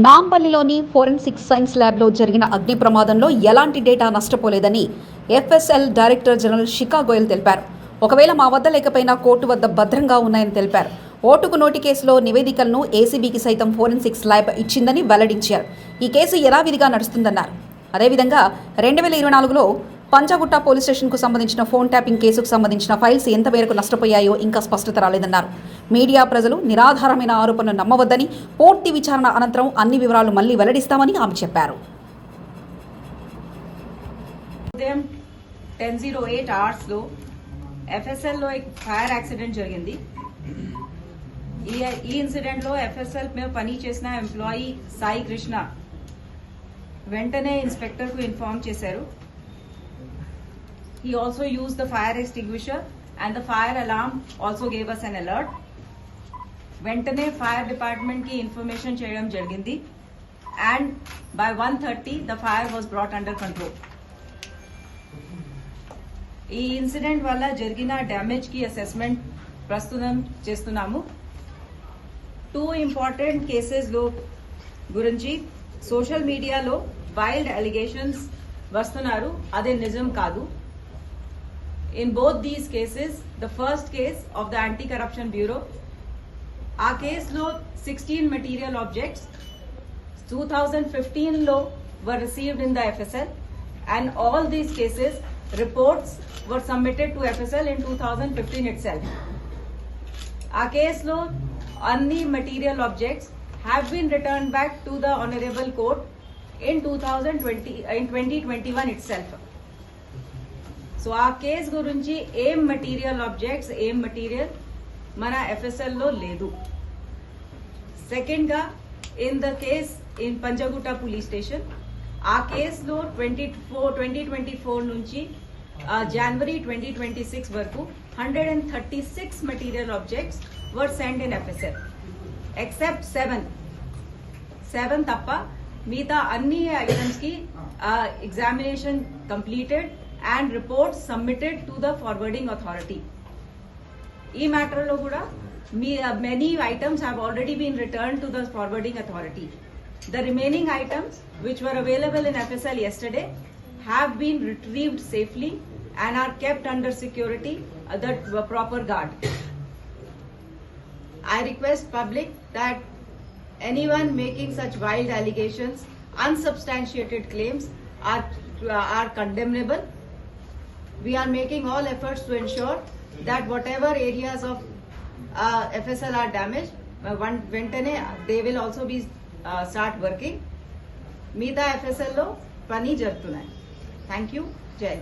నాంపల్లిలోని forensic science ల్యాబ్లో జరిగిన అగ్ని ప్రమాదంలో ఎలాంటి డేటా నష్టపోలేదని FSL director general Shikha Goyal తెలిపారు. ఒకవేళ మా వద్ద లేకపోయినా కోర్టు వద్ద భద్రంగా ఉన్నాయని తెలిపారు. ఓటుకు నోటి కేసులో నివేదికలను ఏసీబీకి సైతం ఫోరెన్సిక్స్ ల్యాబ్ ఇచ్చిందని వెల్లడించారు. ఈ కేసు యథావిధిగా నడుస్తుందన్నారు. అదేవిధంగా 2024లో పంజాగుట్ట పోలీస్ స్టేషన్కు సంబంధించిన ఫోన్ ట్యాపింగ్ కేసుకు సంబంధించిన ఫైల్స్ ఎంత మేరకు నష్టపోయాయో ఇంకా స్పష్టత రాలేదన్నారు. మీడియా ప్రజలు నిరాధారమైన ఆరోపణలు నమ్మవద్దని, పూర్తి విచారణ అనంతరం అన్ని వివరాలు మళ్లీ వెల్లడిస్తామని ఆమె చెప్పారు. ఉదయం 10:08 అవర్స్లో ఎఫ్ఎస్ఎల్లో ఒక ఫైర్ యాక్సిడెంట్ జరిగింది. ఈ ఇన్సిడెంట్లో ఎఫ్ఎస్ఎల్ మీద పని చేసిన ఎంప్లాయీ సాయి కృష్ణ వెంటనే ఇన్స్పెక్టర్కు ఇన్ఫార్మ్ చేశారు. He also used the fire extinguisher and the fire alarm also gave us an alert. వెంటనే ఫైర్ డిపార్ట్మెంట్ కి ఇన్ఫర్మేషన్ చేయడం జరిగింది and by 1:30 the fire was brought under control. ఈ ఇన్సిడెంట్ వల్ల జరిగిన డ్యామేజ్ కి అసెస్మెంట్ ప్రస్తుతం చేస్తున్నాము. 2 ఇంపార్టెంట్ కేసెస్ లో గురించి సోషల్ మీడియాలో వైల్డ్ అలిగేషన్స్ వస్తున్నారు, అదే నిజం కాదు. In both these cases, the first case of the Anti-Corruption Bureau, our case lo 16 material objects 2015 lo were received in the FSL, and all these cases reports were submitted to FSL in 2015 itself. Our case lo any material objects have been returned back to the Honorable Court in 2021 itself. So ఆ case గురించి ఏం material objects ఏం material మన FSL లో లేదు. Second గా in the case in Panjagutta police station, ఆ కేసులో 2024 నుంచి జనవరి 2026 వరకు 136 material objects were send in FSL except 7 తప్ప మిగతా అన్ని ఐటమ్స్ కి examination completed and reports submitted to the forwarding authority. ఈ మ్యాటర్ లో కూడా many items have already been returned to the forwarding authority. The remaining items which were available in FSL yesterday have been retrieved safely and are kept under security the proper guard. I request public that anyone making such wild allegations, unsubstantiated claims are condemnable. We are making all efforts to ensure that whatever areas of FSL are damaged, ventane they will also be start working. Meeta FSL lo pani jartunayi. Thank you. Jai.